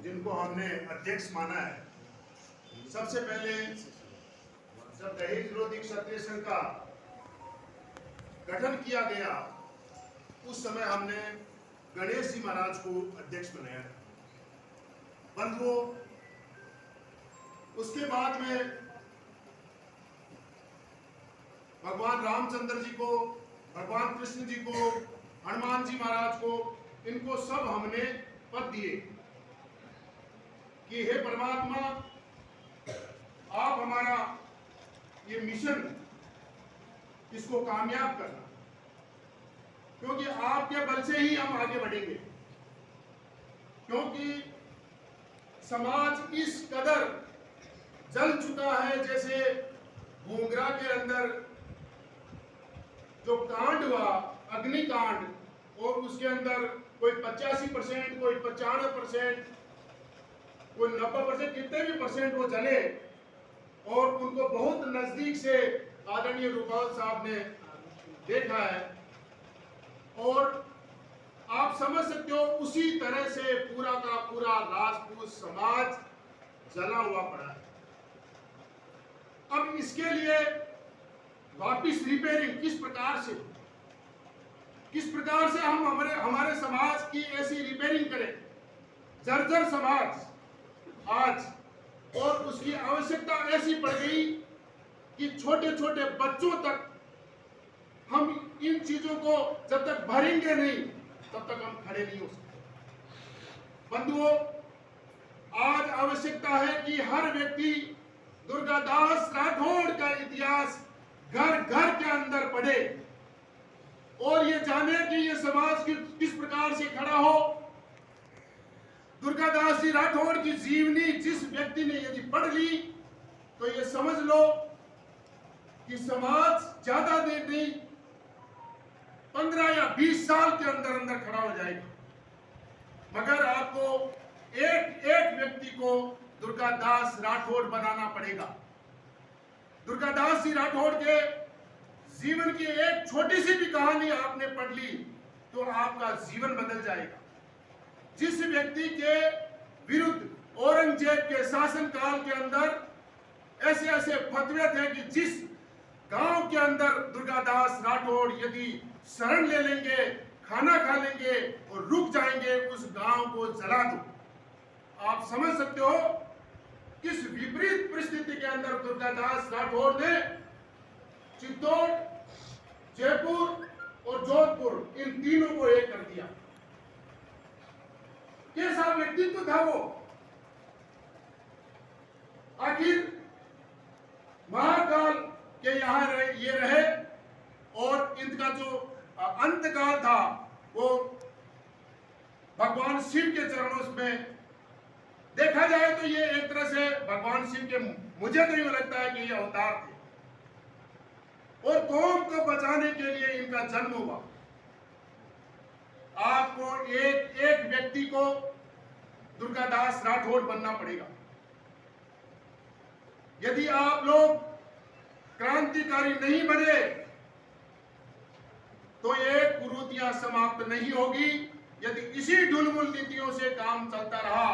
जिनको हमने अध्यक्ष माना है। सबसे पहले जब दहेज विरोधी क्षत्रिय संघ का गठन किया गया उस समय हमने गणेश जी महाराज को अध्यक्ष बनाया था। बंधुओं, उसके बाद में भगवान रामचंद्र जी को, भगवान कृष्ण जी को, हनुमान जी महाराज को, इनको सब हमने पद दिए कि हे परमात्मा, आप हमारा ये मिशन इसको कामयाब करना, क्योंकि आपके बल से ही हम आगे बढ़ेंगे। क्योंकि समाज इस कदर जल चुका है, जैसे भूंगरा के अंदर जो कांड हुआ, अग्निकांड, और उसके अंदर कोई 85%, कोई 95%, कोई 90%, कितने भी परसेंट वो जले, और उनको बहुत नजदीक से आदरणीय रूपाल साहब ने देखा है। और आप समझ सकते हो उसी तरह से पूरा का पूरा राजपूत समाज जला हुआ पड़ा है। अब इसके लिए वापिस रिपेयरिंग किस प्रकार से हम हमारे समाज की ऐसी रिपेयरिंग करें। जर्जर समाज आज, और उसकी आवश्यकता ऐसी पड़ गई कि छोटे छोटे बच्चों तक हम इन चीजों को जब तक भरेंगे नहीं तब तक हम खड़े नहीं हो सकते। बंधुओं, आज आवश्यकता है कि हर व्यक्ति दुर्गादास राठौड़ का इतिहास घर घर के अंदर पढ़े और ये जाने कि ये समाज किस प्रकार से खड़ा हो। दुर्गादास जी राठौड़ की जीवनी जिस व्यक्ति ने यदि पढ़ ली तो ये समझ लो कि समाज ज्यादा देर नहीं, 15 या 20 साल के अंदर अंदर खड़ा हो जाएगा। मगर आपको एक एक व्यक्ति को दुर्गादास राठौड़ बनाना पड़ेगा। दुर्गादास जी राठौड़ के जीवन की एक छोटी सी भी कहानी आपने पढ़ ली तो आपका जीवन बदल जाएगा। जिस व्यक्ति के विरुद्ध औरंगजेब के शासनकाल के अंदर ऐसे ऐसे फतवे थे कि जिस गांव के अंदर दुर्गादास राठौड़ यदि शरण ले लेंगे, खाना खा लेंगे और रुक जाएंगे, उस गांव को जला दो। आप समझ सकते हो किस विपरीत परिस्थिति के अंदर दुर्गादास राठौड़ ने चित्तौड़, जयपुर और जोधपुर इन तीनों को एक कर दिया। कैसा व्यक्तित्व था वो। आखिर महाकाल के यहां ये रहे और इनका जो अंतकाल था वो भगवान शिव के चरणों में देखा जाए तो ये एक तरह से भगवान शिव के, मुझे तो यूं लगता है कि ये अवतार थे और कौम को बचाने के लिए इनका जन्म हुआ। आपको एक एक व्यक्ति को दुर्गादास राठौड़ बनना पड़ेगा। यदि आप लोग क्रांतिकारी नहीं बने तो ये कुरीतियां समाप्त नहीं होगी। यदि इसी ढुलमुल नीतियों से काम चलता रहा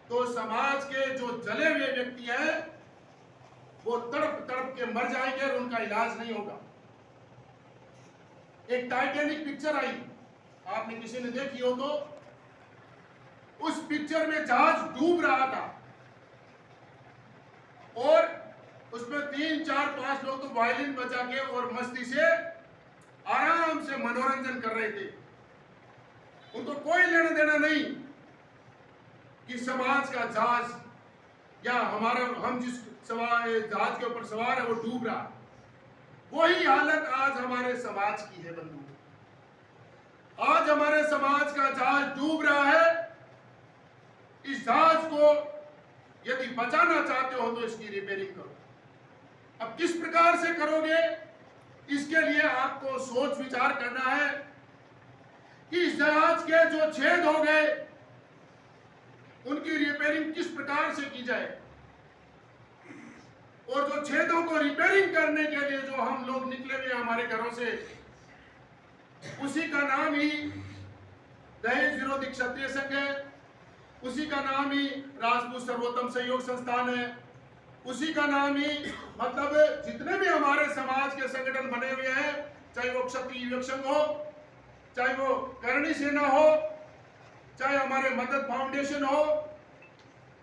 तो समाज के जो जले हुए व्यक्ति हैं वो तड़प तड़प के मर जाएंगे और उनका इलाज नहीं होगा। एक टाइटैनिक पिक्चर आई, आपने किसी ने देखी हो तो, उस पिक्चर में जहाज डूब रहा था और उसमें 3, 4, 5 लोग तो वायलिन बजा के और मस्ती से आराम से मनोरंजन कर रहे थे। उनको कोई लेना देना नहीं कि समाज का जहाज या हम जिस जहाज के ऊपर सवार है वो डूब रहा। वही हालत आज हमारे समाज की है बंधु। आज हमारे समाज का जहाज डूब रहा है। इस जहाज को यदि बचाना चाहते हो तो इसकी रिपेयरिंग करो। अब किस प्रकार से करोगे, इसके लिए आपको सोच विचार करना है कि इस जहाज के जो छेद हो गए उनकी रिपेयरिंग किस प्रकार से की जाए, और जो छेदों को रिपेयरिंग करने के लिए जो हम लोग निकले हुए हमारे घरों से, उसी का नाम ही दहेज विरोधी क्षत्रिय संघ है, उसी का नाम ही राजपूत सर्वोत्तम सहयोग संस्थान है, उसी का नाम ही मतलब जितने भी हमारे समाज के संगठन बने हुए हैं, चाहे वो क्षत्रिय युवक संघ हो, चाहे वो करणी सेना हो, चाहे हमारे मदद फाउंडेशन हो,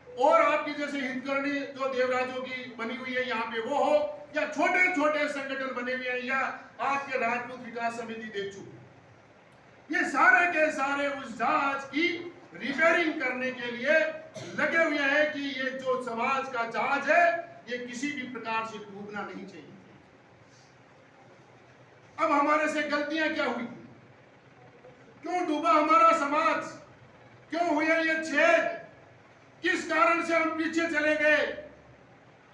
और आपकी जैसे हितकर्णी जो देवराजों की बनी हुई है यहाँ पे वो हो, या छोटे छोटे संगठन बने हुए हैं, या आपके राजपूत विकास समिति देखो, ये सारे के सारे उस जहाज की रिपेयरिंग करने के लिए लगे हुए हैं कि ये जो समाज का जहाज है ये किसी भी प्रकार से डूबना नहीं चाहिए। अब हमारे से गलतियां क्या हुई, क्यों डूबा हमारा समाज, क्यों हुए ये छेद, किस कारण से हम पीछे चले गए,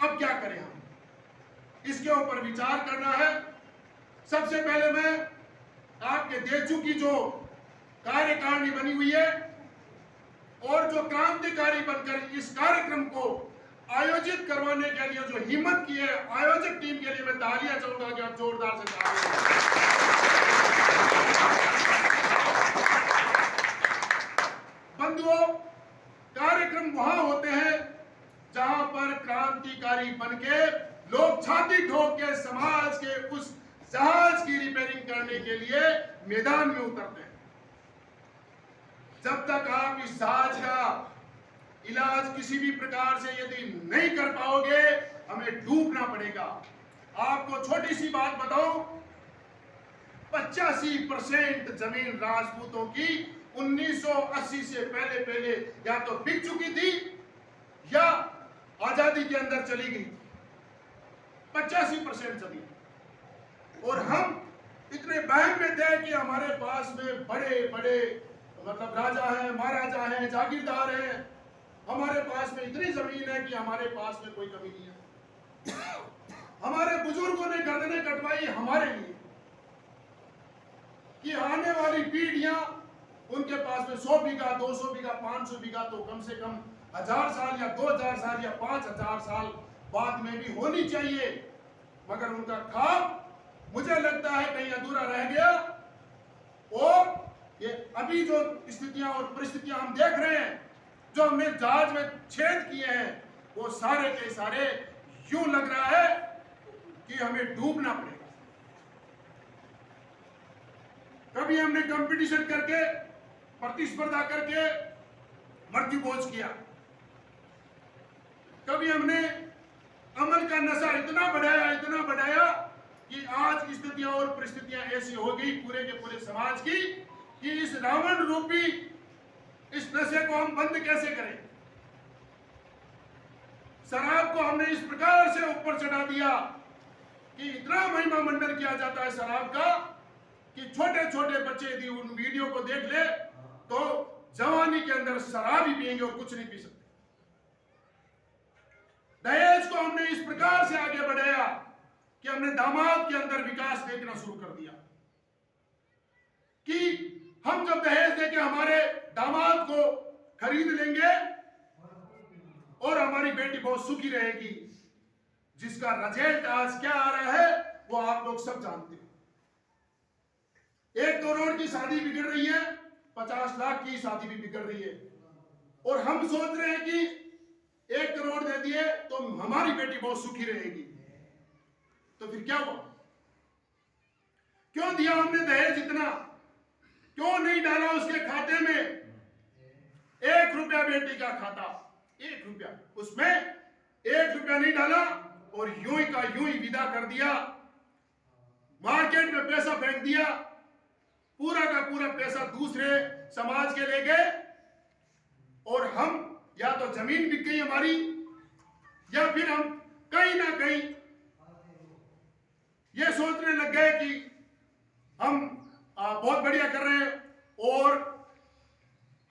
अब क्या करें हम, इसके ऊपर विचार करना है। सबसे पहले मैं आपके देशों की जो कार्यकारिणी बनी हुई है और जो क्रांतिकारी बनकर इस कार्यक्रम को आयोजित करवाने के लिए जो हिम्मत की है, आयोजक टीम के लिए मैं तालियां चाहूंगा कि आप जोरदार से तालियां। बंधुओं, कार्यक्रम वहां होते हैं जहां पर क्रांतिकारी बनके लोग छाती ठोक के समाज के उस जहाज की रिपेयरिंग करने के लिए मैदान में उतरते हैं। जब तक आप इस जहाज का इलाज किसी भी प्रकार से यदि नहीं कर पाओगे, हमें डूबना पड़ेगा। आपको छोटी सी बात बताऊं, 85% जमीन राजपूतों की 1980 से पहले या तो बिक चुकी थी या आजादी के अंदर चली गई। 85% जमीन, और हम इतने बहम में थे कि हमारे पास में बड़े बड़े मतलब राजा हैं, महाराजा हैं, जागीरदार हैं, हमारे पास में इतनी जमीन है कि हमारे पास में कोई कमी नहीं है। हमारे बुजुर्गों ने गर्दनें कटवाई हमारे लिए कि आने वाली पीढ़ियां उनके पास में 100 बीघा, 200 बीघा, 500 बीघा तो कम से कम 1000 साल या 2000 साल या 5000 साल बाद में भी होनी चाहिए, मगर उनका ख्वाब मुझे लगता है कहीं अधूरा रह गया। और ये अभी जो स्थितियां और परिस्थितियां हम देख रहे हैं, जो हमने जहाज में छेद किए हैं, वो सारे के सारे यूं लग रहा है कि हमें डूबना पड़ेगा। कभी हमने कंपटीशन करके, प्रतिस्पर्धा करके मृत्यु भोज किया, कभी हमने अमल का नशा इतना बढ़ाया कि आज स्थितियां और परिस्थितियां ऐसी हो गई पूरे के पूरे समाज की कि इस रावण रूपी इस नशे को हम बंद कैसे करें। शराब को हमने इस प्रकार से ऊपर चढ़ा दिया कि इतना महिमा मंडन किया जाता है शराब का कि छोटे छोटे बच्चे यदि उन वीडियो को देख ले तो जवानी के अंदर शराब ही पिएंगे और कुछ नहीं पी सकते। दहेज को हमने इस प्रकार से आगे बढ़ाया कि हमने दामाद के अंदर विकास देखना शुरू कर दिया कि हम जब दहेज देके हमारे दामाद को खरीद लेंगे और हमारी बेटी बहुत सुखी रहेगी, जिसका रिजल्ट आज क्या आ रहा है वो आप लोग सब जानते हैं। 1 करोड़ की शादी बिगड़ रही है, 50 लाख की शादी भी बिगड़ रही है, और हम सोच रहे हैं कि 1 करोड़ दे दिए तो हमारी बेटी बहुत सुखी रहेगी। तो फिर क्या हुआ, क्यों दिया हमने दहेज इतना, क्यों नहीं डाला उसके खाते में 1 रुपया, बेटी का खाता 1 रुपया, उसमें 1 रुपया नहीं डाला और यूं ही का यूं ही विदा कर दिया, मार्केट में पैसा फेंक दिया, पूरा का पूरा पैसा दूसरे समाज के ले गए, और हम या तो जमीन बिक गई हमारी, या फिर हम कहीं ना कहीं ये सोचने लग गए कि हम बहुत बढ़िया कर रहे हैं और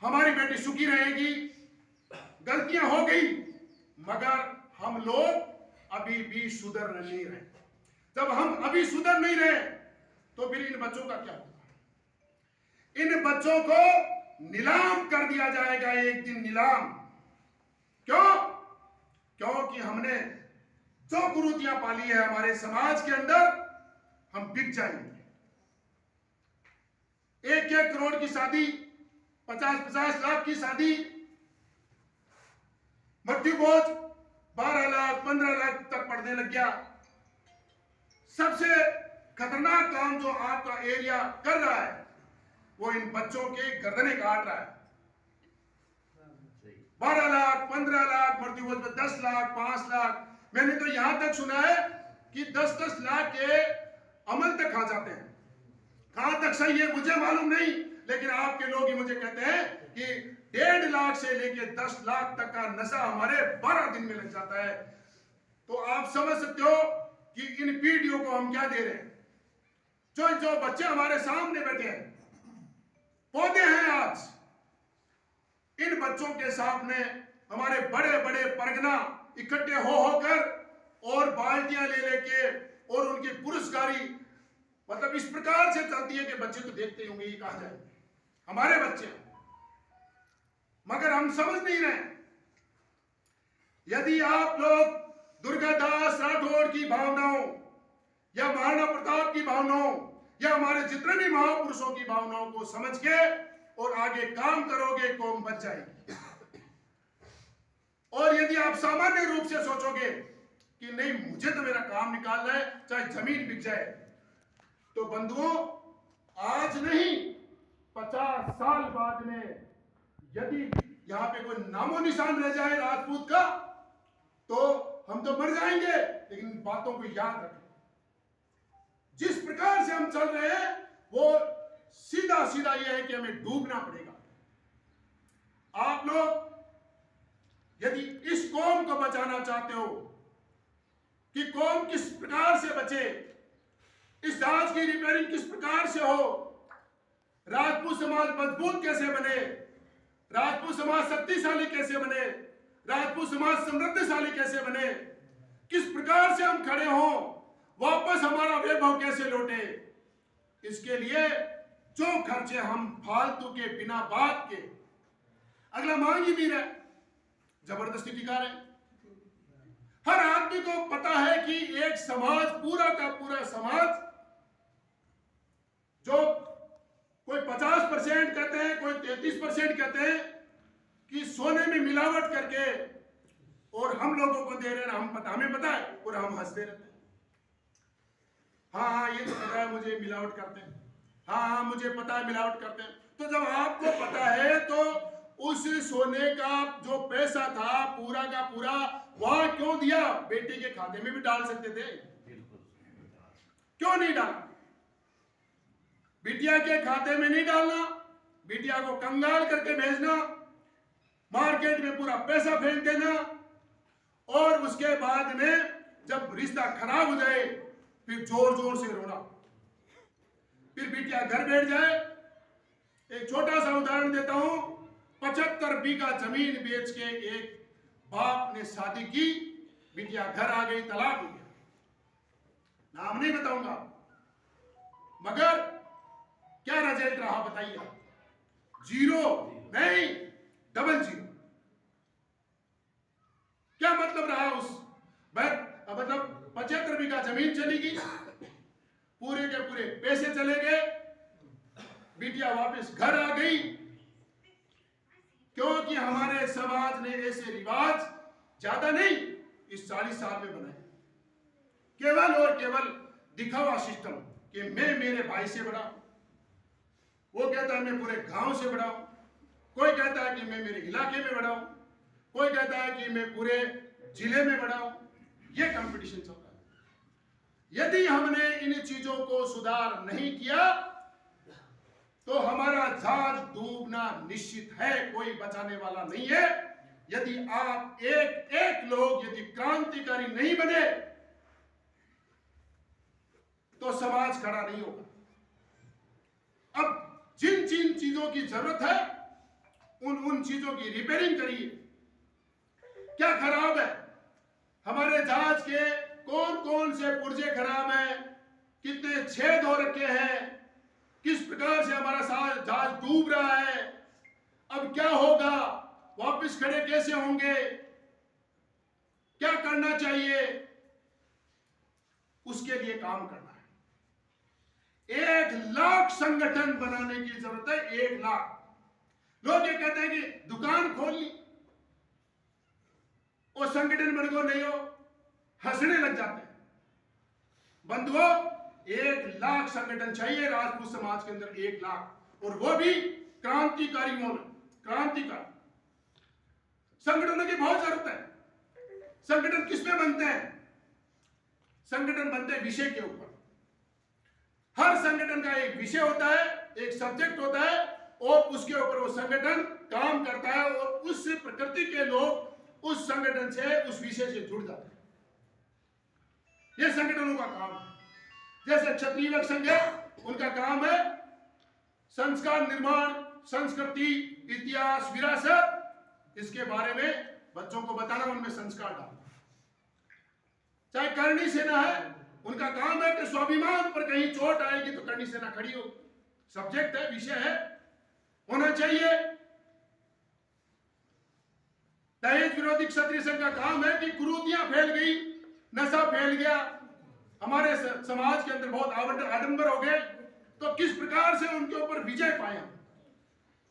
हमारी बेटी सुखी रहेगी। गलतियां हो गई, मगर हम लोग अभी भी सुधर नहीं रहे। जब हम अभी सुधर नहीं रहे तो फिर इन बच्चों का क्या होगा। इन बच्चों को नीलाम कर दिया जाएगा एक दिन, नीलाम। क्यों? क्योंकि हमने जो कुरीतियां पाली है हमारे समाज के अंदर, हम बिक जाएंगे। 1-1 करोड़ की शादी, 50-50 लाख की शादी, मृत्यु बोझ 12 लाख 15 लाख तक पड़ने लग गया। सबसे खतरनाक काम जो आपका एरिया कर रहा है वो इन बच्चों के गर्दने काट रहा है। 12 लाख 15 लाख मृत्यु बोझ में 10 लाख 5 लाख, मैंने तो यहां तक सुना है कि 10-10 लाख के अमल तक खा जाते हैं। कहां तक सही है मुझे मालूम नहीं, लेकिन आपके लोग ही मुझे कहते हैं कि 1.5 लाख से लेके 10 लाख तक का नशा हमारे 12 दिन में लग जाता है। तो आप समझ सकते हो कि इन पीढ़ियों को हम क्या दे रहे हैं। जो बच्चे हमारे सामने बैठे हैं, पौधे हैं आज, इन बच्चों के सामने हमारे बड़े बड़े परगना इकट्ठे हो होकर और बाल्टियां ले लेके और उनकी पुरस्कारी मतलब इस प्रकार से चलती है कि बच्चे तो देखते होंगे ये कहा जाए हमारे बच्चे, मगर हम समझ नहीं रहे। यदि आप लोग दुर्गादास राठौड़ की भावनाओं या महाराणा प्रताप की भावनाओं या हमारे जितने भी महापुरुषों की भावनाओं को समझ के और आगे काम करोगे, कौम बच जाएगी। और यदि आप सामान्य रूप से सोचोगे कि नहीं मुझे तो मेरा काम निकालना है चाहे जमीन बिक जाए, तो बंधुओं आज नहीं 50 साल बाद में यदि यहां पे कोई नामो निशान रह जाए राजपूत का, तो हम तो मर जाएंगे। लेकिन बातों को याद रखें, जिस प्रकार से हम चल रहे हैं वो सीधा सीधा यह है कि हमें डूबना पड़ेगा। आप लोग यदि इस कौम को बचाना चाहते हो कि कौम किस प्रकार से बचे, इस जहाज की रिपेयरिंग किस प्रकार से हो, राजपूत समाज मजबूत कैसे बने, राजपूत समाज शक्तिशाली कैसे बने, राजपूत समाज समृद्धशाली कैसे बने, किस प्रकार से हम खड़े हों, वापस हमारा वैभव कैसे लौटे, इसके लिए जो खर्चे हम फालतू के बिना बात के अगला मांग ही नहीं रहे, जबरदस्ती टिका रहे। हर आदमी को पता है कि एक समाज पूरा का पूरा समाज जो कोई 50% कहते हैं, कोई 33% कहते हैं कि सोने में मिलावट करके और हम लोगों को दे रहे हैं, हमें पता है और हम हंसते रहते हैं। हाँ ये तो पता है मुझे मिलावट करते हैं, हाँ मुझे पता है मिलावट करते हैं। तो जब आपको पता है तो उस सोने का जो पैसा था पूरा का पूरा वहां क्यों दिया? बेटी के खाते में भी डाल सकते थे, क्यों नहीं डाला? बिटिया के खाते में नहीं डालना, बिटिया को कंगाल करके भेजना, मार्केट में पूरा पैसा फेंक देना और उसके बाद में जब रिश्ता खराब हो जाए फिर जोर जोर से रोना, फिर बिटिया घर बैठ जाए। एक छोटा सा उदाहरण देता हूं, 75 बीघा जमीन बेच के एक बाप ने शादी की, बिटिया घर आ गई, तलाक हो गया। नाम नहीं बताऊंगा, मगर क्या रिजल्ट रहा बताइए? 0 नहीं, 00। क्या मतलब रहा उस मतलब 75 बीघा जमीन चली गई, पूरे के पूरे पैसे चले गए, बिटिया वापस घर आ गई, क्योंकि हमारे समाज ने ऐसे रिवाज ज्यादा नहीं इस 40 साल में बनाए, केवल और केवल दिखावा सिस्टम कि मैं मेरे भाई से बड़ा हूं, वो कहता है मैं पूरे गांव से बड़ा हूं, कोई कहता है कि मैं मेरे इलाके में बड़ा हूं, कोई कहता है कि मैं पूरे जिले में बड़ा हूं। ये कंपटीशन चल रहा है। यदि हमने इन चीजों को सुधार नहीं किया तो हमारा जहाज डूबना निश्चित है, कोई बचाने वाला नहीं है। यदि आप एक एक लोग यदि क्रांतिकारी नहीं बने तो समाज खड़ा नहीं होगा। अब जिन जिन चीजों की जरूरत है उन चीजों की रिपेयरिंग करिए। क्या खराब है? हमारे जहाज के कौन कौन से पुर्जे खराब हैं, कितने छेद हो रखे हैं, किस प्रकार से हमारा जहाज डूब रहा है, अब क्या होगा, वापस खड़े कैसे होंगे, क्या करना चाहिए, उसके लिए काम करना है। 1 लाख संगठन बनाने की जरूरत है, 1 लाख। लोग ये कहते हैं कि दुकान खोल ली, बन गो नहीं हो, हंसने लग जाते हैं। बंधुओं, 1 लाख संगठन चाहिए राजपूत समाज के अंदर, 1 लाख, और वो भी क्रांतिकारी मोड़, क्रांतिकारी संगठनों की बहुत जरूरत है। संगठन किस पे बनते हैं? संगठन बनते हैं विषय के ऊपर। हर संगठन का एक विषय होता है, एक सब्जेक्ट होता है, और उसके ऊपर वो संगठन काम करता है, और उस प्रकृति के लोग उस संगठन से, उस विषय से जुड़ जाते हैं। ये संगठनों का काम है। जैसे क्षत्रिय संघ है, उनका काम है संस्कार निर्माण, संस्कृति, इतिहास, विरासत, इसके बारे में बच्चों को बताना, उनमें संस्कार डालना। चाहे करणी सेना है, उनका काम है कि स्वाभिमान पर कहीं चोट आएगी तो करणी सेना खड़ी हो। सब्जेक्ट है, विषय है, होना चाहिए। दहेज विरोधी क्षत्रिय संघ का काम है कि कुरीतियां फैल गई, नशा फैल गया, हमारे समाज के अंदर बहुत आडंबर हो गए, तो किस प्रकार से उनके ऊपर विजय पाया।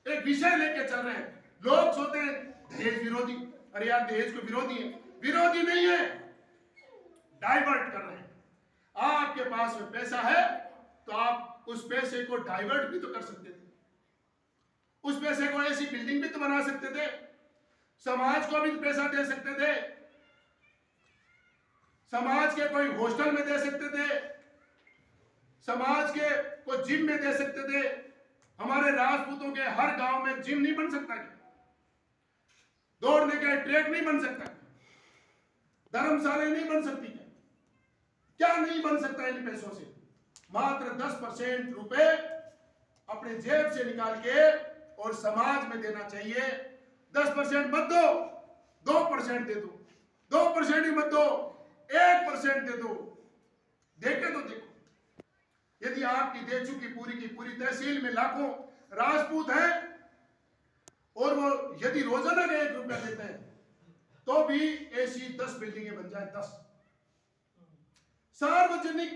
एक विषय लेके चल रहे हैं। लोग सोचते हैं दहेज विरोधी, अरे यार दहेज को विरोधी है, विरोधी नहीं है, डाइवर्ट कर रहे हैं। आपके पास में पैसा है तो आप उस पैसे को डाइवर्ट भी तो कर सकते थे, उस पैसे को ऐसी बिल्डिंग भी तो बना सकते थे, समाज को भी तो पैसा दे सकते थे, समाज के कोई हॉस्टल में दे सकते थे, समाज के को जिम में दे सकते थे। हमारे राजपूतों के हर गांव में जिम नहीं बन सकता क्या? दौड़ने का ट्रैक नहीं बन सकता? धर्मशालाएं नहीं बन सकती क्या? क्या नहीं बन सकता इन पैसों से? मात्र 10% रुपए अपने जेब से निकाल के और समाज में देना चाहिए। 10% मत दो, 2% दे दो, 2% ही मत दो, 1% दे दो। देखे तो देखो, यदि आपकी देचू की पूरी तहसील में लाखों राजपूत हैं और वो यदि रोजाना का 1 रुपया देते हैं तो भी ऐसी 10 बिल्डिंगें बन जाए। 10 सार्वजनिक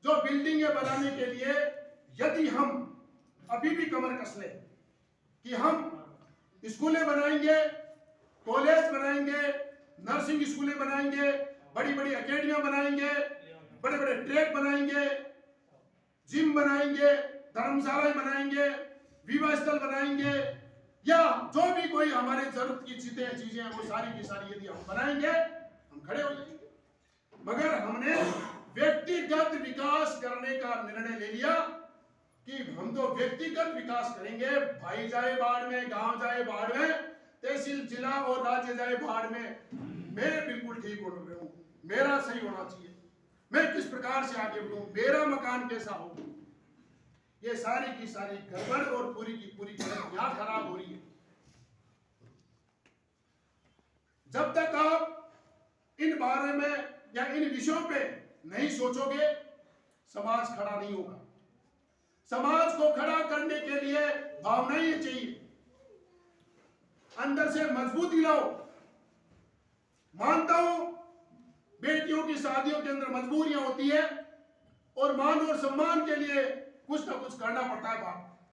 जो बिल्डिंगें बनाने के लिए यदि हम अभी भी कमर कस लें कि हम स्कूलें बनाएंगे, कॉलेज बनाएंगे, नर्सिंग स्कूलें बनाएंगे, बड़ी बड़ी अकेडमियां बनाएंगे, बड़े बड़े ट्रैक बनाएंगे, जिम बनाएंगे, धर्मशालाएं बनाएंगे, विवाह स्थल बनाएंगे, या जो भी कोई हमारे जरूरत की चीजें हैं वो सारी की सारी यदि हम बनाएंगे, हम खड़े हो जाएंगे। मगर हमने व्यक्तिगत विकास करने का निर्णय ले लिया कि हम तो व्यक्तिगत विकास करेंगे। भाई जाए बाढ़ में, गांव जाए बाढ़ में, तहसील, जिला और राज्य जाए बाढ़ में, मैं बिल्कुल ठीक हो रहा हूं, मेरा सही होना चाहिए, मैं किस प्रकार से आगे बढ़ूं, मेरा मकान कैसा हो। ये सारी की सारी गड़बड़ और पूरी की पूरी यहां खराब हो रही है। जब तक आप इन बारे में या इन विषयों पे नहीं सोचोगे, समाज खड़ा नहीं होगा। समाज को खड़ा करने के लिए भावनाएं चाहिए, अंदर से मजबूती लाओ। मानता हूं बेटियों की शादियों के अंदर मजबूरियां होती है और मान और सम्मान के लिए कुछ ना कुछ करना पड़ता है बाप।